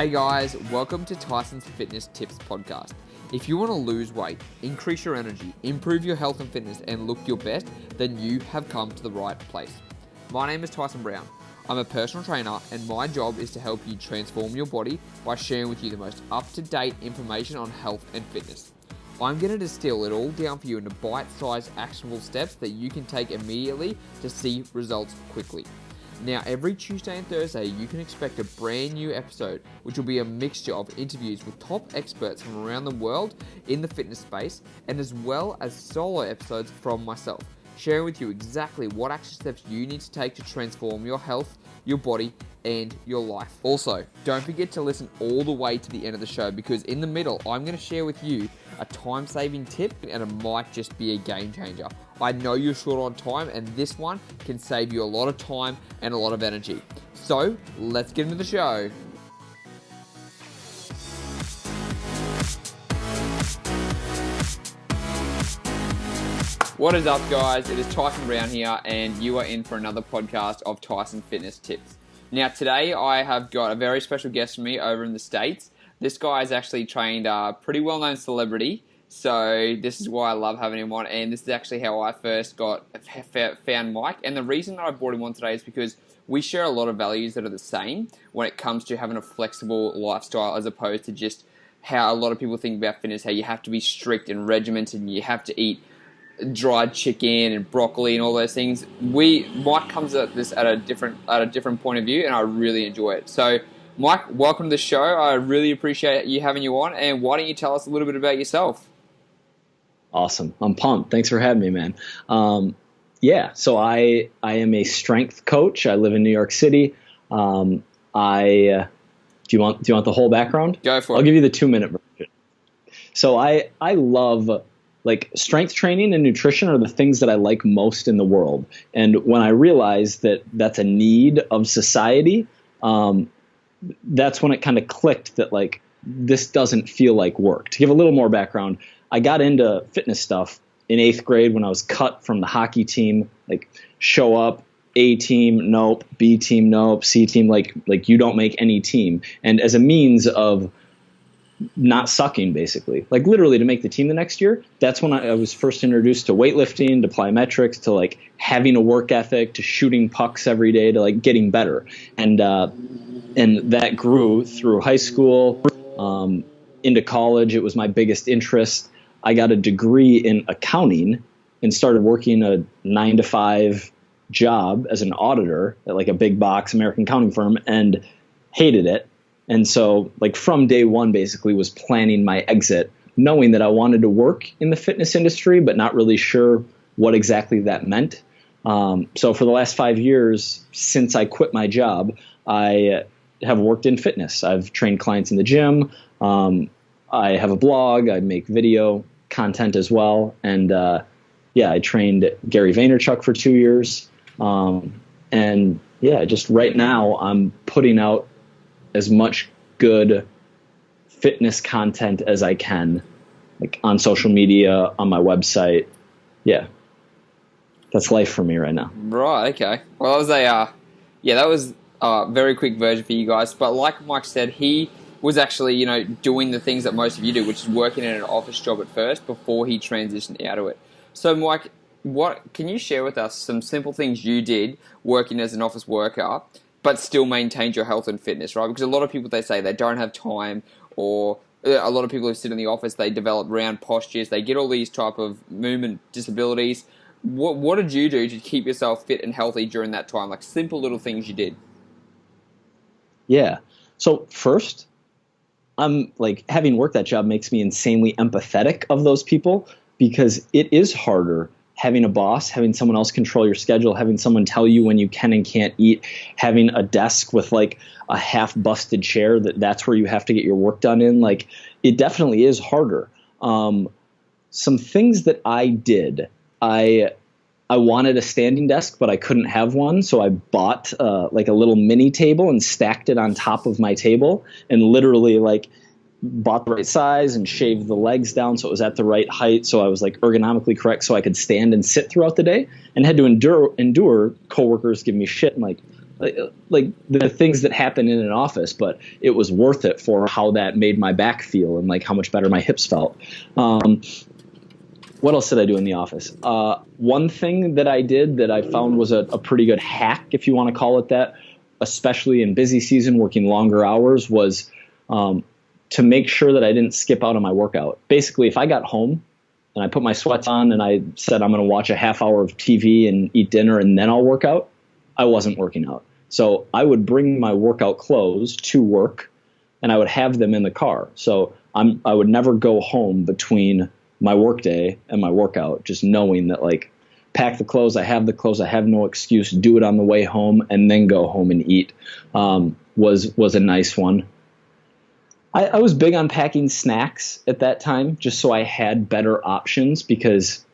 Hey guys, welcome to Tyson's Fitness Tips Podcast. If you want to lose weight, increase your energy, improve your health and fitness, and look your best, then you have come to the right place. My name is Tyson Brown. I'm a personal trainer, and my job is to help you transform your body by sharing with you the most up-to-date information on health and fitness. I'm going to distill it all down for you into bite-sized actionable steps that you can take immediately to see results quickly. Now, every Tuesday and Thursday, you can expect a brand new episode, which will be a mixture of interviews with top experts from around the world in the fitness space, and as well as solo episodes from myself, sharing with you exactly what action steps you need to take to transform your health, your body, and your life. Also, don't forget to listen all the way to the end of the show, because in the middle, I'm going to share with you a time-saving tip, and it might just be a game changer. I know you're short on time, and this one can save you a lot of time and a lot of energy. So, let's get into the show. What is up, guys? It is Tyson Brown here, and you are in for another podcast of Tyson Fitness Tips. Now, today I have got a very special guest for me over in the States. This guy is actually trained a pretty well-known celebrity, so this is why I love having him on, and this is actually how I first found Mike. And the reason that I brought him on today is because we share a lot of values that are the same when it comes to having a flexible lifestyle, as opposed to just how a lot of people think about fitness, how you have to be strict and regimented and you have to eat dried chicken and broccoli and all those things. Mike comes at this at a different point of view, and I really enjoy it. So, Mike, welcome to the show. I really appreciate you having you on, and why don't you tell us a little bit about yourself? Awesome. I'm pumped. Thanks for having me, man. So I am a strength coach. I live in New York City. Do you want the whole background? Go for it. I'll give you the 2-minute version. So I love, like, strength training and nutrition are the things that I like most in the world. And when I realized that that's a need of society, that's when it kind of clicked that, like, this doesn't feel like work. To give a little more background, I got into fitness stuff in 8th grade when I was cut from the hockey team. Like, show up, A team, nope, B team, nope, C team, like you don't make any team. And as a means of not sucking, basically, like literally to make the team the next year, that's when I was first introduced to weightlifting, to plyometrics, to like having a work ethic, to shooting pucks every day, to like getting better. And that grew through high school, into college. It was my biggest interest. I got a degree in accounting and started working a 9-to-5 job as an auditor at like a big box American accounting firm, and hated it. And so, like, from day one, basically was planning my exit, knowing that I wanted to work in the fitness industry, but not really sure what exactly that meant. So for the last 5 years, since I quit my job, I have worked in fitness. I've trained clients in the gym. I have a blog. I make video content as well. And I trained Gary Vaynerchuk for 2 years. Just right now I'm putting out as much good fitness content as I can, like on social media, on my website. Yeah. That's life for me right now. Right. Okay. Well, that was a very quick version for you guys. But like Mike said, he was actually, doing the things that most of you do, which is working in an office job at first before he transitioned out of it. So, Mike, what can you share with us some simple things you did working as an office worker, but still maintained your health and fitness, right? Because a lot of people, they say they don't have time, or a lot of people who sit in the office, they develop round postures, they get all these type of movement disabilities. What did you do to keep yourself fit and healthy during that time? Like simple little things you did. Yeah. So first, I'm like, having worked that job makes me insanely empathetic of those people, because it is harder having a boss, having someone else control your schedule, having someone tell you when you can and can't eat, having a desk with like a half busted chair that's where you have to get your work done in. Like, it definitely is harder. Some things that I did, I wanted a standing desk, but I couldn't have one. So I bought like a little mini table and stacked it on top of my table, and literally like bought the right size and shaved the legs down so it was at the right height, so I was like ergonomically correct, so I could stand and sit throughout the day, and had to endure coworkers give me shit and like, like the things that happen in an office, but it was worth it for how that made my back feel and like how much better my hips felt. What else did I do in the office? One thing that I did that I found was a pretty good hack, if you want to call it that, especially in busy season, working longer hours, was to make sure that I didn't skip out on my workout. Basically, if I got home and I put my sweats on and I said I'm going to watch a half hour of TV and eat dinner and then I'll work out, I wasn't working out. So I would bring my workout clothes to work and I would have them in the car. So I would never go home between my work day and my workout, just knowing that like pack the clothes, I have no excuse, do it on the way home and then go home and eat, was a nice one. I was big on packing snacks at that time just so I had better options, because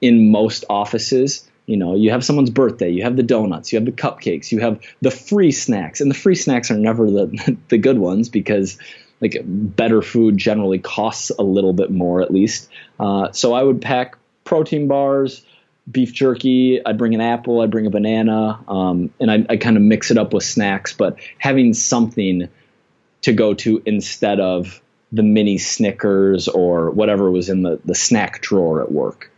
in most offices, you know, you have someone's birthday, you have the donuts, you have the cupcakes, you have the free snacks, and the free snacks are never the good ones, because like better food generally costs a little bit more at least. So I would pack protein bars, beef jerky, I'd bring an apple, I'd bring a banana, and I kind of mix it up with snacks, but having something to go to instead of the mini Snickers or whatever was in the snack drawer at work.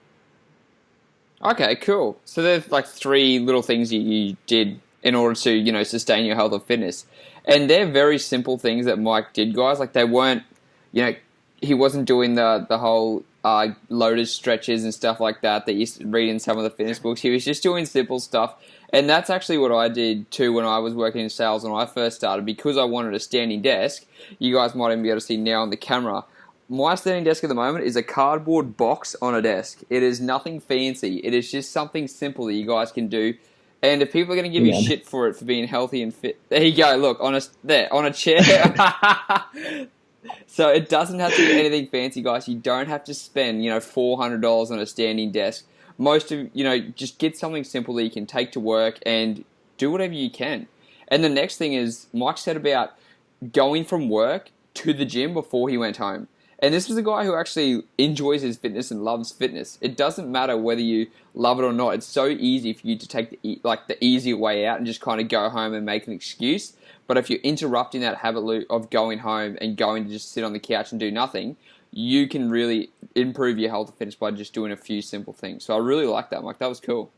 Okay, cool. So there's like 3 little things you did in order to, you know, sustain your health and fitness. And they're very simple things that Mike did, guys. Like they weren't, you know, he wasn't doing the whole loaded stretches and stuff like that you read in some of the fitness books. He was just doing simple stuff. And that's actually what I did too when I was working in sales when I first started, because I wanted a standing desk. You guys might even be able to see now on the camera. My standing desk at the moment is a cardboard box on a desk. It is nothing fancy. It is just something simple that you guys can do. And if people are going to give you shit for it for being healthy and fit, there you go. Look, on a chair. So it doesn't have to be anything fancy, guys. You don't have to spend, you know, $400 on a standing desk. Most of, you know, just get something simple that you can take to work and do whatever you can. And the next thing is, Mike said about going from work to the gym before he went home. And this was a guy who actually enjoys his fitness and loves fitness. It doesn't matter whether you love it or not. It's so easy for you to take the easier way out and just kind of go home and make an excuse. But if you're interrupting that habit loop of going home and going to just sit on the couch and do nothing, you can really improve your health and fitness by just doing a few simple things. So I really like that, Mike. That was cool.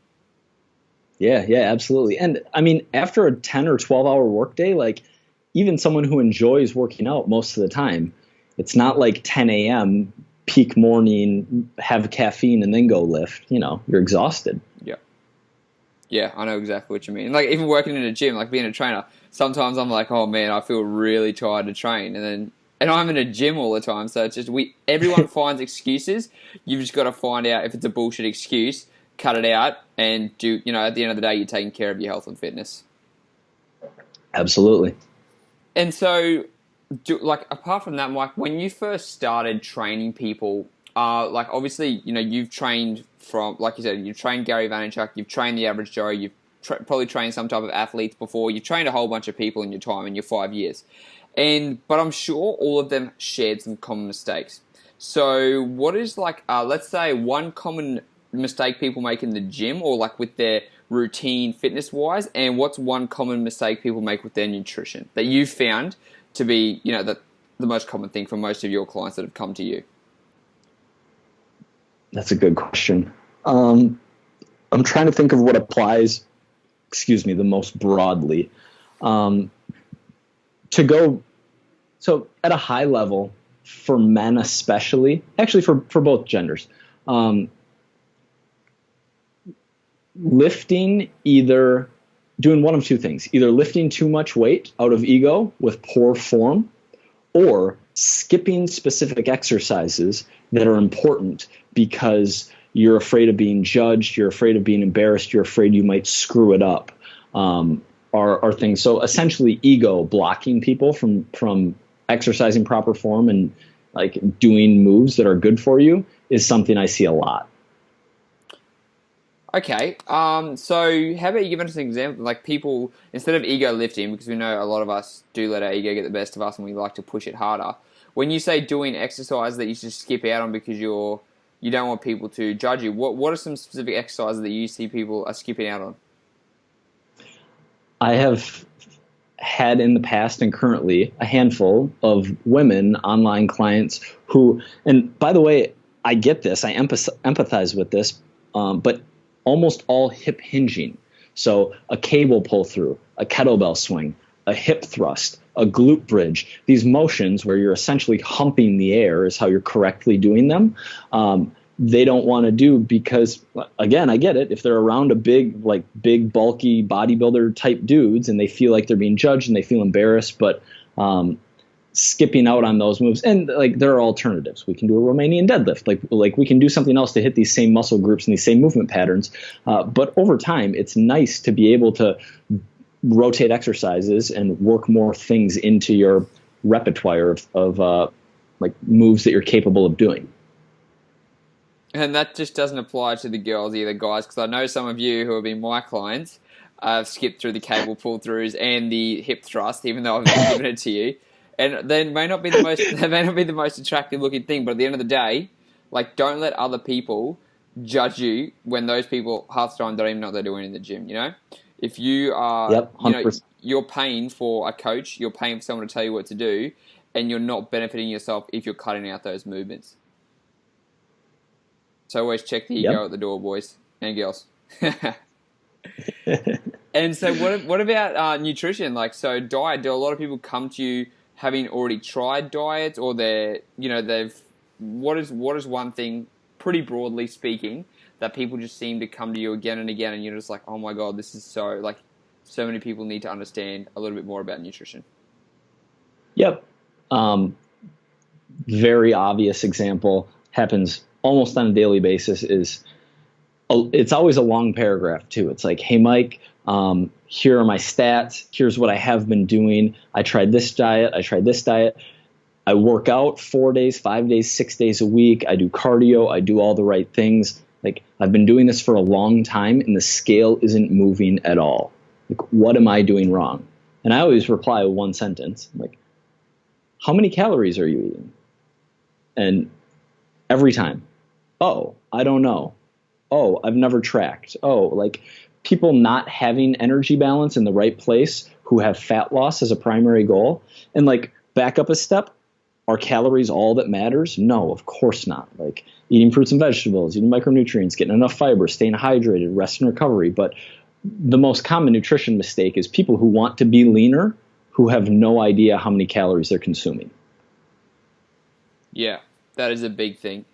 Yeah, absolutely. And I mean, after a 10 or 12 hour workday, like even someone who enjoys working out most of the time, it's not like 10 a.m. peak morning, have caffeine and then go lift. You know, you're exhausted. Yeah, I know exactly what you mean. Like even working in a gym, like being a trainer, sometimes I'm like, oh man, I feel really tired to train. And I'm in a gym all the time. So it's just, everyone finds excuses. You've just got to find out if it's a bullshit excuse, cut it out, and do, you know, at the end of the day, you're taking care of your health and fitness. Absolutely. And so, apart from that, Mike, when you first started training people, like obviously, you know, you've trained from, like you said, you've trained Gary Vaynerchuk, you've trained the average Joe, you've probably trained some type of athletes before, you've trained a whole bunch of people in your time, in your 5 years. But I'm sure all of them shared some common mistakes. So what is let's say one common mistake people make in the gym or like with their routine fitness wise, and what's one common mistake people make with their nutrition that you've found to be, you know, the most common thing for most of your clients that have come to you? That's a good question. I'm trying to think of what applies, the most broadly. So at a high level, for men especially, actually for both genders, lifting, either doing one of two things, either lifting too much weight out of ego with poor form, or skipping specific exercises that are important because you're afraid of being judged, you're afraid of being embarrassed, you're afraid you might screw it up, are things. So essentially ego blocking people from exercising proper form and like doing moves that are good for you is something I see a lot. Okay, so how about you give us an example, like people, instead of ego lifting, because we know a lot of us do let our ego get the best of us and we like to push it harder. When you say doing exercise that you should skip out on because you don't want people to judge you, what are some specific exercises that you see people are skipping out on? I have had in the past and currently a handful of women online clients who, and by the way, I get this, I empathize with this, but almost all hip hinging. So a cable pull through, a kettlebell swing, a hip thrust, a glute bridge, these motions where you're essentially humping the air is how you're correctly doing them. They don't want to do because, again, I get it. If they're around a big, bulky bodybuilder type dudes and they feel like they're being judged and they feel embarrassed, but skipping out on those moves, and there are alternatives. We can do a Romanian deadlift. Like we can do something else to hit these same muscle groups and these same movement patterns. But over time, it's nice to be able to rotate exercises and work more things into your repertoire of moves that you're capable of doing. And that just doesn't apply to the girls either, guys, because I know some of you who have been my clients have skipped through the cable pull-throughs and the hip thrust, even though I've given it to you. And they may not be the most attractive looking thing, but at the end of the day, don't let other people judge you when those people half the time don't even know what they're doing in the gym. If you are, you're paying for a coach, you're paying for someone to tell you what to do, and you're not benefiting yourself if you're cutting out those movements. So always check the ego at the door, boys and girls. And so what about nutrition? So diet, do a lot of people come to you having already tried diets, or what is one thing, pretty broadly speaking, that people just seem to come to you again and again, and you're just like, oh my God, this is so many people need to understand a little bit more about nutrition? Yep. Very obvious example happens almost on a daily basis is it's always a long paragraph too. It's like, hey, Mike, here are my stats. Here's what I have been doing. I tried this diet. I work out 4 days, 5 days, 6 days a week. I do cardio. I do all the right things. I've been doing this for a long time and the scale isn't moving at all. What am I doing wrong? And I always reply with one sentence. How many calories are you eating? And every time, oh, I don't know. Oh, I've never tracked. Oh, people not having energy balance in the right place who have fat loss as a primary goal. And back up a step, are calories all that matters? No, of course not. Eating fruits and vegetables, eating micronutrients, getting enough fiber, staying hydrated, rest and recovery. But the most common nutrition mistake is people who want to be leaner who have no idea how many calories they're consuming. Yeah, that is a big thing.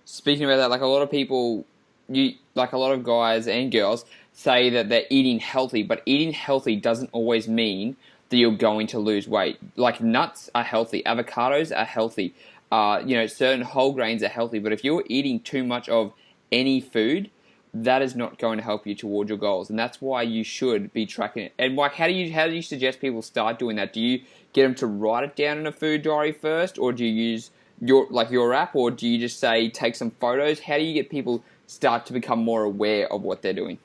Speaking about that, a lot of people, a lot of guys and girls say that they're eating healthy, but eating healthy doesn't always mean that you're going to lose weight. Nuts are healthy, avocados are healthy, certain whole grains are healthy, but if you're eating too much of any food, that is not going to help you toward your goals, and that's why you should be tracking it. And Mike, how do you suggest people start doing that? Do you get them to write it down in a food diary first, or do you use your app, or do you just say take some photos? How do you get people start to become more aware of what they're doing?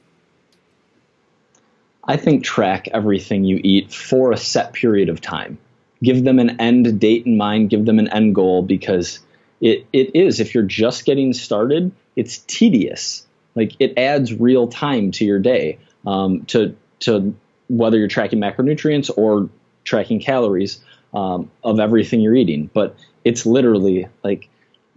I think track everything you eat for a set period of time. Give them an end date in mind, give them an end goal, because it is, if you're just getting started, it's tedious. It adds real time to your day, to whether you're tracking macronutrients or tracking calories of everything you're eating. But it's literally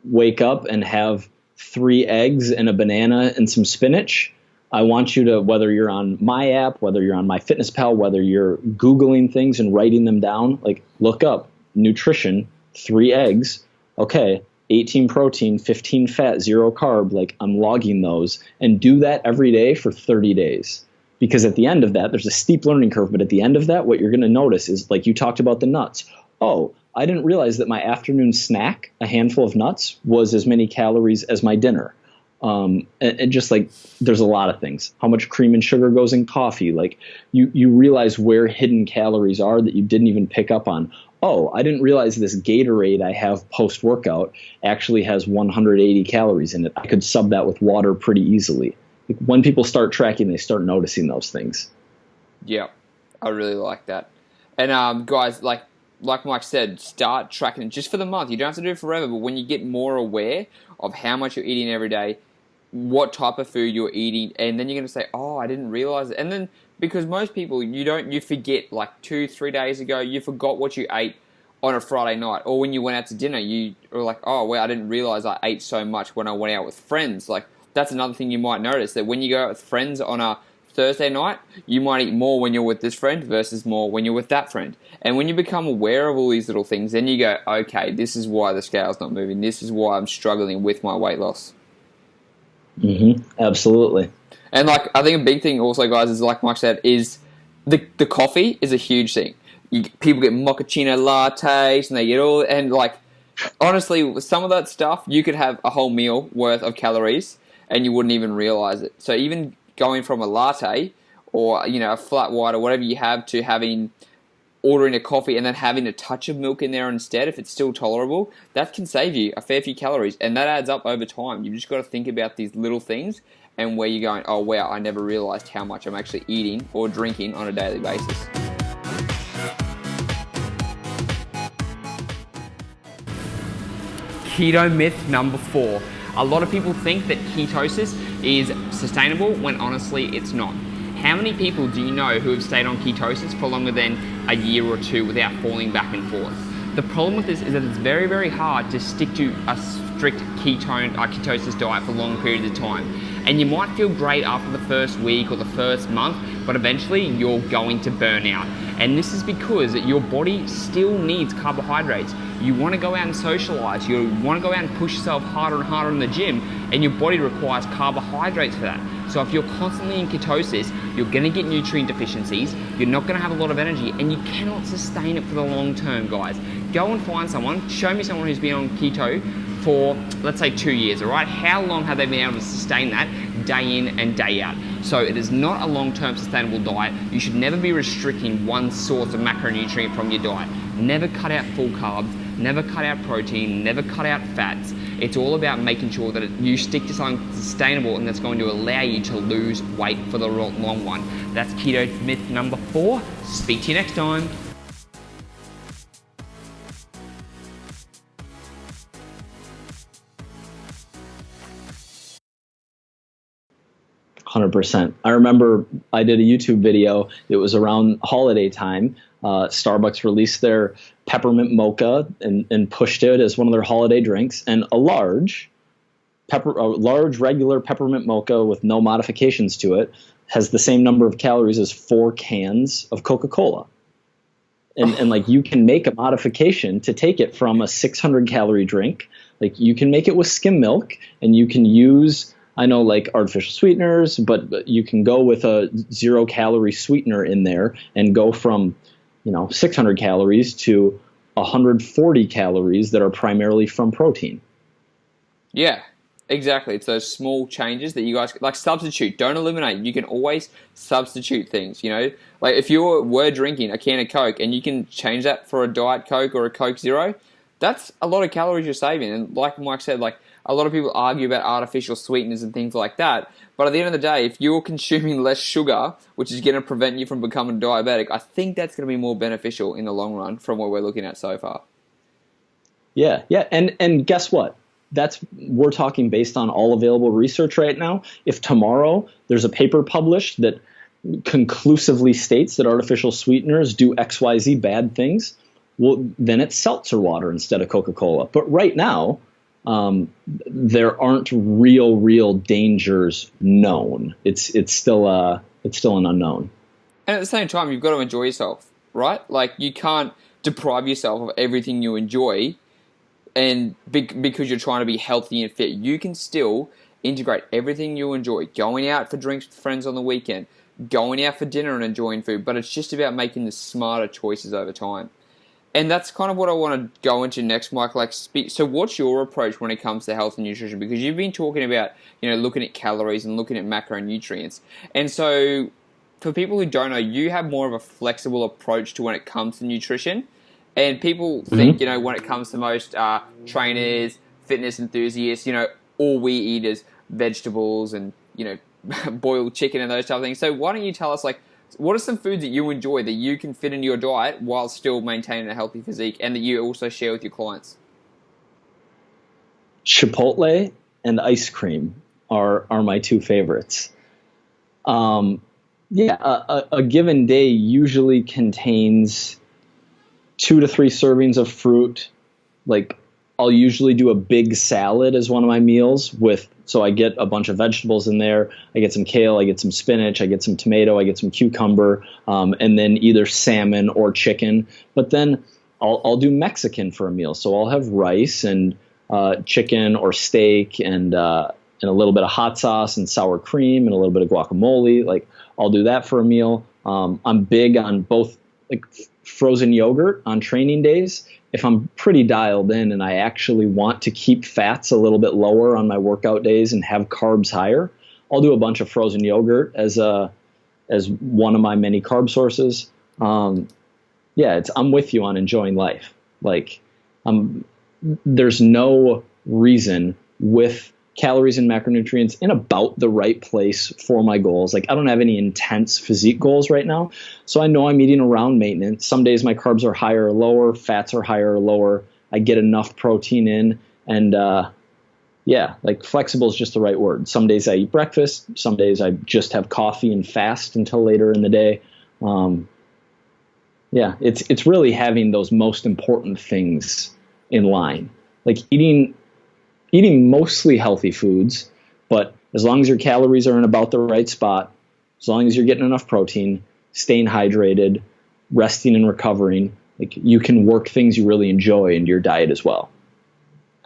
wake up and have 3 eggs and a banana and some spinach. I want you to, whether you're on my app, whether you're on MyFitnessPal, whether you're Googling things and writing them down, look up nutrition, 3 eggs. Okay, 18 protein, 15 fat, 0 carb. I'm logging those, and do that every day for 30 days. Because at the end of that, there's a steep learning curve, but at the end of that, what you're going to notice is, you talked about the nuts. Oh, I didn't realize that my afternoon snack, a handful of nuts, was as many calories as my dinner. And just there's a lot of things. How much cream and sugar goes in coffee? You realize where hidden calories are that you didn't even pick up on. Oh, I didn't realize this Gatorade I have post-workout actually has 180 calories in it. I could sub that with water pretty easily. When people start tracking, they start noticing those things. Yeah, I really like that. And guys, like Mike said, start tracking it just for the month. You don't have to do it forever, but when you get more aware of how much you're eating every day, what type of food you're eating, and then you're going to say, oh, I didn't realize it. And then because most people, you forget, like 2-3 days ago, you forgot what you ate on a Friday night, or when you went out to dinner, you were like, oh, well, I didn't realize I ate so much when I went out with friends. Like, that's another thing you might notice, that when you go out with friends on a Thursday night, you might eat more when you're with this friend versus more when you're with that friend. And when you become aware of all these little things, then you go, okay, this is why the scale's not moving. This is why I'm struggling with my weight loss. Absolutely. And like, I think a big thing also, guys, is like Mike said, is the coffee is a huge thing. People get mochaccino lattes, and they get all, and like, honestly, with some of that stuff, you could have a whole meal worth of calories and you wouldn't even realize it. So even going from a latte or, a flat white or whatever you have to ordering a coffee and then having a touch of milk in there instead, if it's still tolerable, that can save you a fair few calories, and that adds up over time. You've just got to think about these little things and where you're going, oh wow, I never realized how much I'm actually eating or drinking on a daily basis. Keto myth number 4. A lot of people think that ketosis is sustainable when honestly it's not. How many people do you know who have stayed on ketosis for longer than a year or two without falling back and forth? The problem with this is that it's very, very hard to stick to a strict ketosis diet for long periods of time. And you might feel great after the first week or the first month, but eventually you're going to burn out. And this is because your body still needs carbohydrates. You want to go out and socialize, you want to go out and push yourself harder and harder in the gym, and your body requires carbohydrates for that. So if you're constantly in ketosis, you're going to get nutrient deficiencies, you're not going to have a lot of energy, and you cannot sustain it for the long term, guys. Go and find someone, show me someone who's been on keto for, let's say, 2 years, all right? How long have they been able to sustain that day in and day out? So it is not a long-term sustainable diet. You should never be restricting one source of macronutrient from your diet. Never cut out full carbs, never cut out protein, never cut out fats. It's all about making sure that you stick to something sustainable and that's going to allow you to lose weight for the long run. That's keto myth number 4. Speak to you next time. %. I remember I did a YouTube video. It was around holiday time. Starbucks released their peppermint mocha and pushed it as one of their holiday drinks. And a large regular peppermint mocha with no modifications to it has the same number of calories as 4 cans of Coca-Cola. And like, you can make a modification to take it from a 600 calorie drink. Like, you can make it with skim milk, and you can use, I know, like, artificial sweeteners, but you can go with a 0 calorie sweetener in there and go from, 600 calories to 140 calories that are primarily from protein. Yeah, exactly. It's those small changes that you guys, like, substitute, don't eliminate. You can always substitute things, Like, if you were drinking a can of Coke and you can change that for a Diet Coke or a Coke Zero, that's a lot of calories you're saving. And like Mike said, like, a lot of people argue about artificial sweeteners and things like that. But at the end of the day, if you're consuming less sugar, which is going to prevent you from becoming diabetic, I think that's going to be more beneficial in the long run from what we're looking at so far. Yeah. And guess what? We're talking based on all available research right now. If tomorrow there's a paper published that conclusively states that artificial sweeteners do XYZ bad things, well, then it's seltzer water instead of Coca-Cola. But right now, there aren't real dangers known. It's still an unknown. And at the same time, you've got to enjoy yourself, right? Like, you can't deprive yourself of everything you enjoy, and because you're trying to be healthy and fit. You can still integrate everything you enjoy. Going out for drinks with friends on the weekend, going out for dinner and enjoying food. But it's just about making the smarter choices over time. And that's kind of what I want to go into next, Mike. So what's your approach when it comes to health and nutrition? Because you've been talking about, looking at calories and looking at macronutrients. And so for people who don't know, you have more of a flexible approach to when it comes to nutrition. And people think, when it comes to most trainers, fitness enthusiasts, all we eat is vegetables and, boiled chicken and those type of things. So why don't you tell us, what are some foods that you enjoy that you can fit into your diet while still maintaining a healthy physique, and that you also share with your clients? Chipotle and ice cream. are my two favorites. A given day usually contains 2 to 3 servings of fruit. Like, I'll usually do a big salad as one of my meals so I get a bunch of vegetables in there. I get some kale, I get some spinach, I get some tomato, I get some cucumber, and then either salmon or chicken. But then I'll do Mexican for a meal. So I'll have rice and chicken or steak and a little bit of hot sauce and sour cream and a little bit of guacamole. Like, I'll do that for a meal. I'm big on both, like, frozen yogurt on training days. If I'm pretty dialed in and I actually want to keep fats a little bit lower on my workout days and have carbs higher, I'll do a bunch of frozen yogurt as one of my many carb sources. I'm with you on enjoying life. Like, there's no reason with calories and macronutrients in about the right place for my goals. Like, I don't have any intense physique goals right now. So I know I'm eating around maintenance. Some days my carbs are higher or lower, fats are higher or lower. I get enough protein in, and like, flexible is just the right word. Some days I eat breakfast. Some days I just have coffee and fast until later in the day. It's really having those most important things in line. Like, eating mostly healthy foods, but as long as your calories are in about the right spot, as long as you're getting enough protein, staying hydrated, resting and recovering, like, you can work things you really enjoy into your diet as well.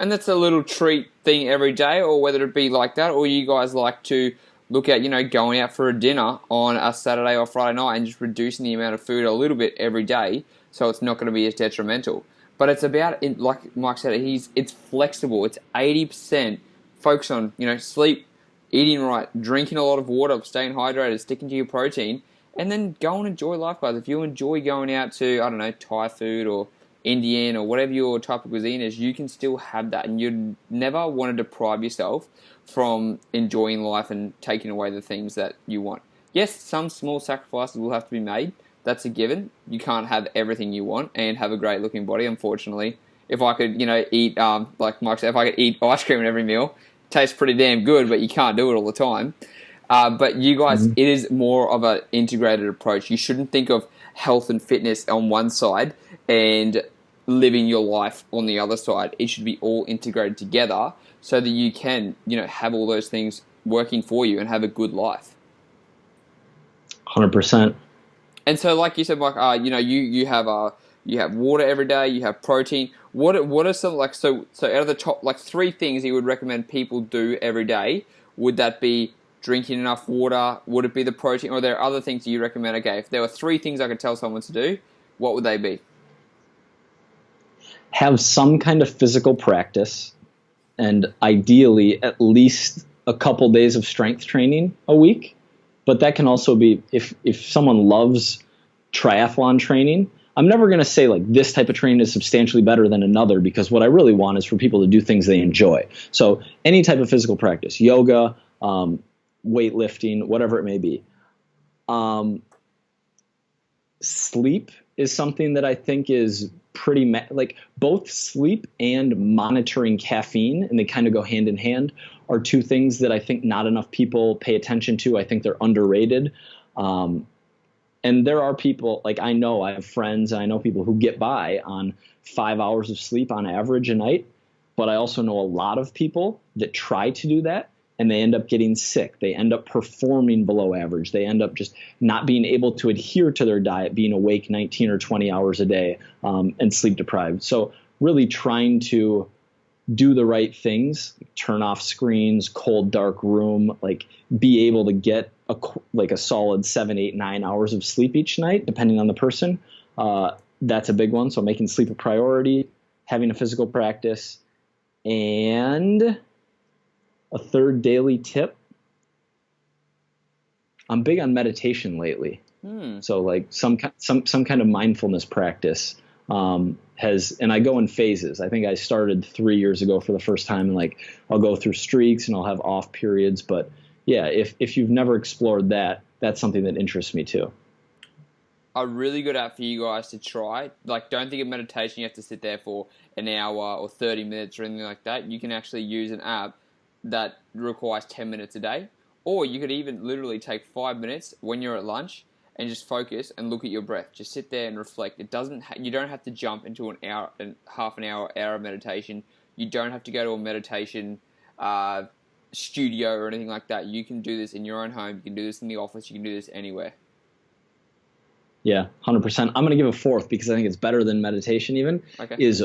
And that's a little treat thing every day, or whether it be like that, or you guys like to look at, going out for a dinner on a Saturday or Friday night and just reducing the amount of food a little bit every day, so it's not going to be as detrimental. But it's about, like Mike said, it's flexible. It's 80% focus on, sleep, eating right, drinking a lot of water, staying hydrated, sticking to your protein, and then go and enjoy life, guys. If you enjoy going out to, I don't know, Thai food or Indian or whatever your type of cuisine is, you can still have that, and you'd never want to deprive yourself from enjoying life and taking away the things that you want. Yes, some small sacrifices will have to be made. That's a given. You can't have everything you want and have a great looking body, unfortunately. If I could, eat, like Mike said, if I could eat ice cream at every meal, it tastes pretty damn good, but you can't do it all the time. But you guys, It is more of an integrated approach. You shouldn't think of health and fitness on one side and living your life on the other side. It should be all integrated together so that you can, have all those things working for you and have a good life. 100%. And so, like you said, Mike, you have water every day, you have protein. What are some, like, so out of the top, like, 3 things you would recommend people do every day? Would that be drinking enough water? Would it be the protein? Or are there other things you recommend? Okay, if there were 3 things I could tell someone to do, what would they be? Have some kind of physical practice, and ideally at least a couple days of strength training a week. But that can also be, if someone loves triathlon training, I'm never going to say, like, this type of training is substantially better than another, because what I really want is for people to do things they enjoy. So any type of physical practice, yoga, weightlifting, whatever it may be. Sleep is something that I think is pretty, like, both sleep and monitoring caffeine, and they kind of go hand in hand, are 2 things that I think not enough people pay attention to. I think they're underrated. And there are people, like, I have friends, and I know people who get by on 5 hours of sleep on average a night. But I also know a lot of people that try to do that, and they end up getting sick. They end up performing below average. They end up just not being able to adhere to their diet, being awake 19 or 20 hours a day, and sleep deprived. So really trying to do the right things, turn off screens, cold, dark room, like, be able to get a solid 7, 8, 9 hours of sleep each night, depending on the person. That's a big one. So making sleep a priority, having a physical practice, and a third daily tip. I'm big on meditation lately. So, like, some kind of mindfulness practice and I go in phases. I think I started 3 years ago for the first time, and, like, I'll go through streaks and I'll have off periods. But yeah, if you've never explored that, that's something that interests me too. A really good app for you guys to try. Like, don't think of meditation, you have to sit there for an hour or 30 minutes or anything like that. You can actually use an app that requires 10 minutes a day. Or you could even literally take 5 minutes when you're at lunch and just focus and look at your breath. Just sit there and reflect. You don't have to jump into an hour and half an hour of meditation. You don't have to go to a meditation studio or anything like that. You can do this in your own home. You can do this in the office. You can do this anywhere. Yeah, 100%. I'm going to give a fourth because I think it's better than meditation even, Okay. is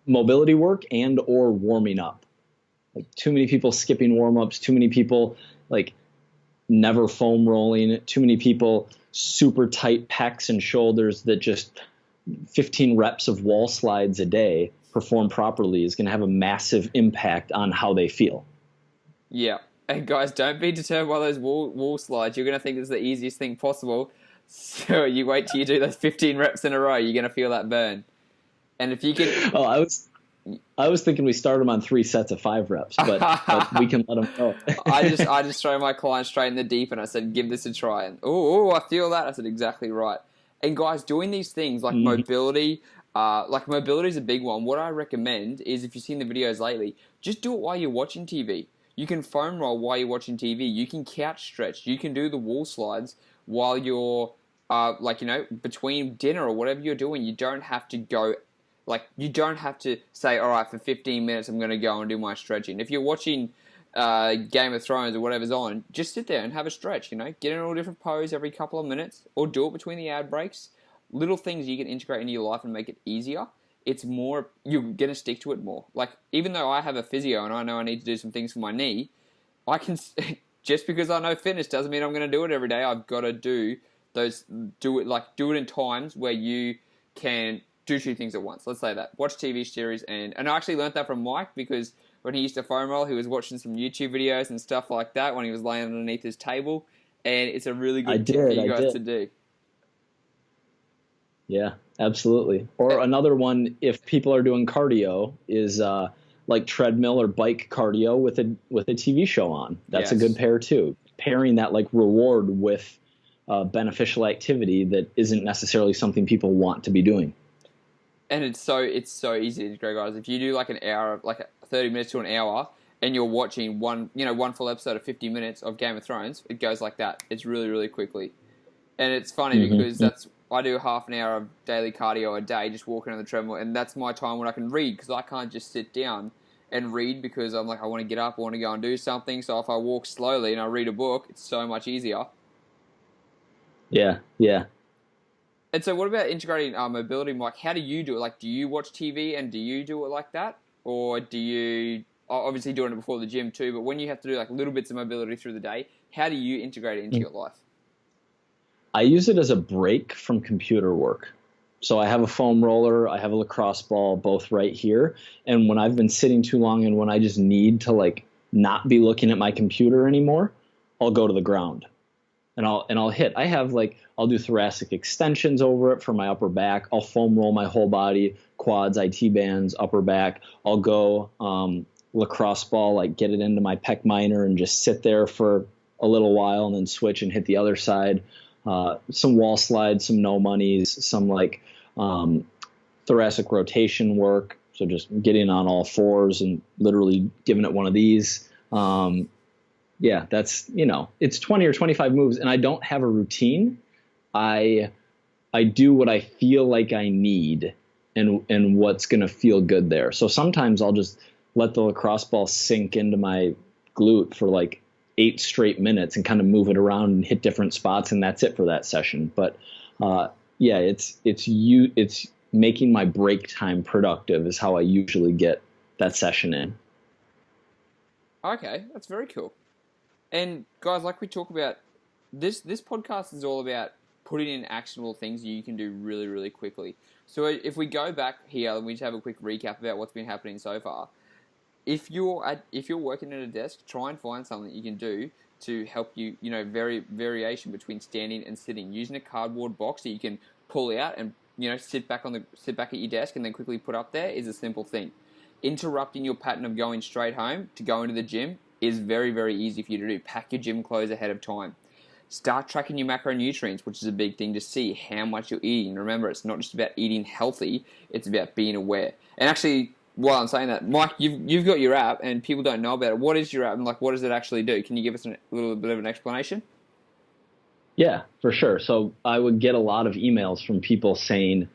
mobility work and or warming up. Like too many people skipping warm-ups, too many people like never foam rolling, too many people super tight pecs and shoulders that just 15 reps of wall slides a day perform properly is going to have a massive impact on how they feel. Yeah. And guys, don't be deterred by those wall slides. You're going to think it's the easiest thing possible. So you wait till you do those 15 reps in a row. You're going to feel that burn. And if you can... Oh, I was thinking we start them on 3 sets of 5 reps, but we can let them go. I just throw my clients straight in the deep and I said, give this a try. And I feel that. I said, exactly right. And guys, doing these things like mobility is a big one. What I recommend is, if you've seen the videos lately, just do it while you're watching TV. You can foam roll while you're watching TV. You can couch stretch. You can do the wall slides while you're, between dinner or whatever you're doing. You don't have to go, you don't have to say, all right, for 15 minutes, I'm going to go and do my stretching. If you're watching Game of Thrones or whatever's on, just sit there and have a stretch, Get in a different pose every couple of minutes, or do it between the ad breaks. Little things you can integrate into your life and make it easier. It's more, you're going to stick to it more. Even though I have a physio and I know I need to do some things for my knee, I can, just because I know fitness doesn't mean I'm going to do it every day. I've got to do it in times where you can do 2 things at once. Let's say that. Watch TV series, and I actually learned that from Mike, because when he used to foam roll, he was watching some YouTube videos and stuff like that when he was laying underneath his table, and it's a really good tip for you guys to do. Yeah, absolutely. Or another one, if people are doing cardio, is like treadmill or bike cardio with a TV show on. That's a good pair too. Pairing that reward with beneficial activity that isn't necessarily something people want to be doing. And it's so easy to integrate, guys. If you do an hour, 30 minutes to an hour, and you're watching one full episode of 50 minutes of Game of Thrones, it goes like that. It's really, really quickly. And it's funny because I do half an hour of daily cardio a day, just walking on the treadmill, and that's my time when I can read, because I can't just sit down and read, because I'm I want to get up, I want to go and do something. So if I walk slowly and I read a book, it's so much easier. Yeah. And so what about integrating mobility, Mike? How do you do it? Do you watch TV and do you do it like that? Or do you, obviously doing it before the gym too, but when you have to do little bits of mobility through the day, how do you integrate it into your life? I use it as a break from computer work. So I have a foam roller, I have a lacrosse ball, both right here. And when I've been sitting too long and when I just need to not be looking at my computer anymore, I'll go to the ground and I'll hit. I have I'll do thoracic extensions over it for my upper back. I'll foam roll my whole body, quads, IT bands, upper back. I'll go lacrosse ball, get it into my pec minor and just sit there for a little while and then switch and hit the other side. Some wall slides, some no monies, some thoracic rotation work. So just getting on all fours and literally giving it one of these. Yeah, that's, it's 20 or 25 moves, and I don't have a routine. I do what I feel like I need and what's going to feel good there. So sometimes I'll just let the lacrosse ball sink into my glute for 8 straight minutes and kind of move it around and hit different spots, and that's it for that session. But it's making my break time productive is how I usually get that session in. Okay, that's very cool. And guys, we talk about, this podcast is all about putting in actionable things you can do really, really quickly. So if we go back here and we just have a quick recap about what's been happening so far. If you're working at a desk, try and find something that you can do to help you, variation between standing and sitting. Using a cardboard box that you can pull out and, sit back at your desk and then quickly put up there is a simple thing. Interrupting your pattern of going straight home to go into the gym is very, very easy for you to do. Pack your gym clothes ahead of time. Start tracking your macronutrients, which is a big thing to see how much you're eating. Remember, it's not just about eating healthy, it's about being aware. And actually, Well, I'm saying that, Mike, you've got your app, and people don't know about it. What is your app, and like, what does it actually do? Can you give us a little bit of an explanation? Yeah, for sure. So I would get a lot of emails from people saying,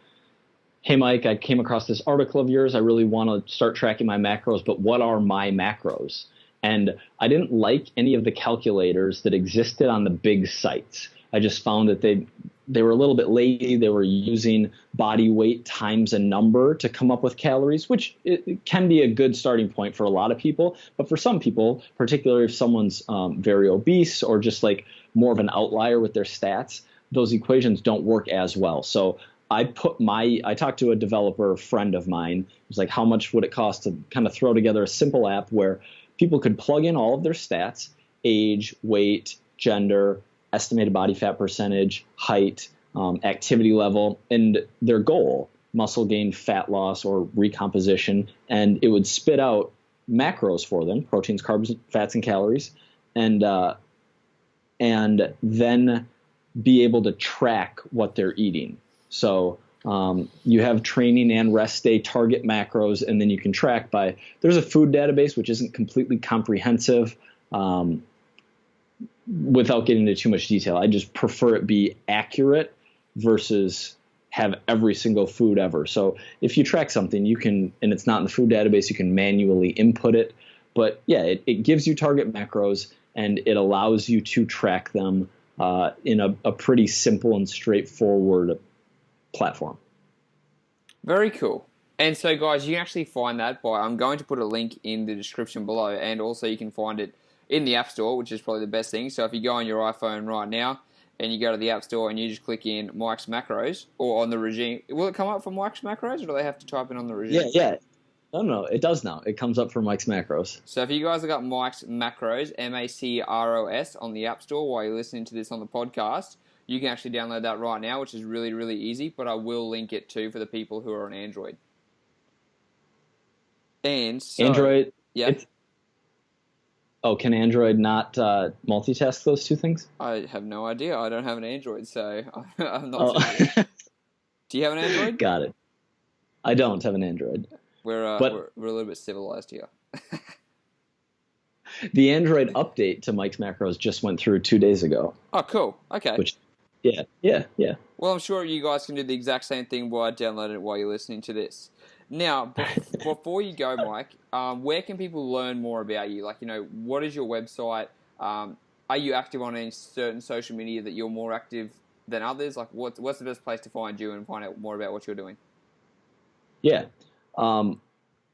"Hey, Mike, I came across this article of yours. I really want to start tracking my macros, but what are my macros?" And I didn't like any of the calculators that existed on the big sites. I just found that they were a little bit lazy. They were using body weight times a number to come up with calories, which it can be a good starting point for a lot of people. But for some people, particularly if someone's very obese or just like more of an outlier with their stats, those equations don't work as well. So I talked to a developer friend of mine. It was like, how much would it cost to kind of throw together a simple app where people could plug in all of their stats, age, weight, gender, estimated body fat percentage, height, activity level, and their goal, muscle gain, fat loss, or recomposition, and it would spit out macros for them, proteins, carbs, fats, and calories, and then be able to track what they're eating. So you have training and rest day target macros, and then you can track there's a food database, which isn't completely comprehensive. Without getting into too much detail, I just prefer it be accurate versus have every single food ever. So if you track something, you can, and it's not in the food database, you can manually input it. But yeah, it gives you target macros, and it allows you to track them in a pretty simple and straightforward platform. Very cool. And so, guys, you can actually find that I'm going to put a link in the description below, and also you can find it in the App Store, which is probably the best thing. So if you go on your iPhone right now and you go to the App Store and you just click in Mike's Macros or on the regime, will it come up for Mike's Macros, or do they have to type in on the regime? Yeah. No, it does now. It comes up for Mike's Macros. So if you guys have got Mike's Macros, Macros, on the App Store while you're listening to this on the podcast, you can actually download that right now, which is really, really easy, but I will link it too for the people who are on Android. And so, Android, yeah. Can Android not multitask those two things? I have no idea. I don't have an Android, so I'm not sure. Do you have an Android? Got it. I don't have an Android. We're a little bit civilized here. The Android update to Mike's Macros just went through 2 days ago. Oh, cool. Okay. Yeah. Well, I'm sure you guys can do the exact same thing while downloading it while you're listening to this. Now, before you go, Mike, where can people learn more about you? Like, what is your website? Are you active on any certain social media that you're more active than others? Like, what's the best place to find you and find out more about what you're doing? Yeah. My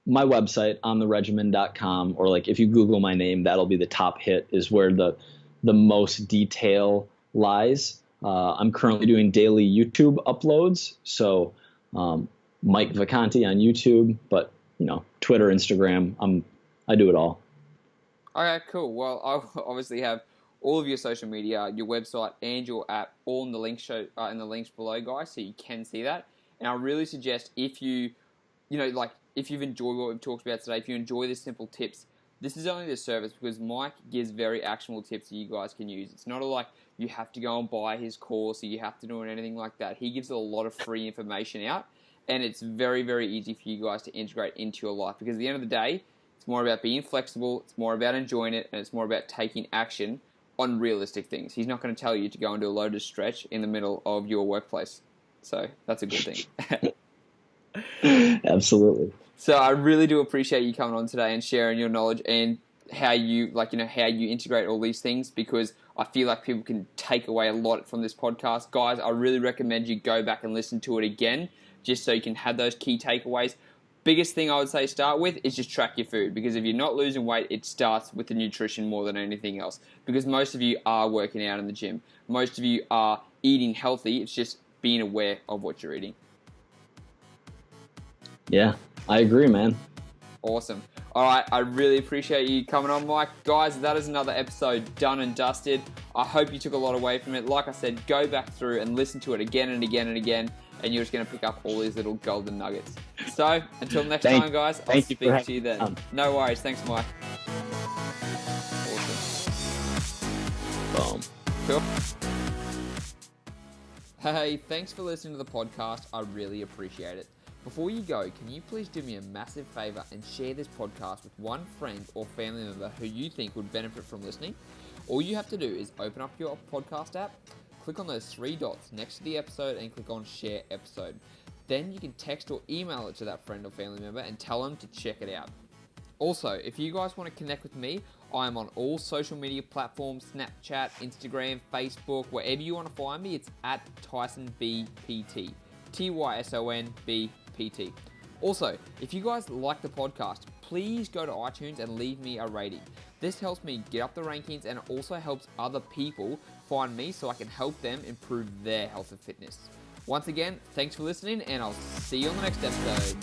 website, ontheregimen.com, or like if you Google my name, that'll be the top hit, is where the most detail lies. I'm currently doing daily YouTube uploads. So, Mike Vacanti on YouTube, but Twitter, Instagram, I do it all. Okay, cool. Well, I'll obviously have all of your social media, your website, and your app all in the links below, guys, so you can see that. And I really suggest if you've enjoyed what we've talked about today, if you enjoy the simple tips, this is only the service because Mike gives very actionable tips that you guys can use. It's not like you have to go and buy his course or you have to do anything like that. He gives a lot of free information out. And it's very, very easy for you guys to integrate into your life because at the end of the day, it's more about being flexible, it's more about enjoying it, and it's more about taking action on realistic things. He's not going to tell you to go and do a loaded stretch in the middle of your workplace. So that's a good thing. Absolutely. So I really do appreciate you coming on today and sharing your knowledge and how you integrate all these things because I feel like people can take away a lot from this podcast. Guys, I really recommend you go back and listen to it again just so you can have those key takeaways. Biggest thing I would say start with is just track your food because if you're not losing weight, it starts with the nutrition more than anything else because most of you are working out in the gym. Most of you are eating healthy. It's just being aware of what you're eating. Yeah, I agree, man. Awesome. All right, I really appreciate you coming on, Mike. Guys, that is another episode done and dusted. I hope you took a lot away from it. Like I said, go back through and listen to it again and again and again, and you're just going to pick up all these little golden nuggets. So, until next time, guys, I'll speak to you then. No worries. Thanks, Mike. Awesome. Boom. Cool. Hey, thanks for listening to the podcast. I really appreciate it. Before you go, can you please do me a massive favor and share this podcast with one friend or family member who you think would benefit from listening? All you have to do is open up your podcast app, click on those three dots next to the episode and click on share episode. Then you can text or email it to that friend or family member and tell them to check it out. Also, if you guys want to connect with me, I am on all social media platforms, Snapchat, Instagram, Facebook, wherever you want to find me, it's at TysonBPT. TysonBPT. Also, if you guys like the podcast, please go to iTunes and leave me a rating. This helps me get up the rankings and it also helps other people find me so I can help them improve their health and fitness. Once again, thanks for listening and I'll see you on the next episode.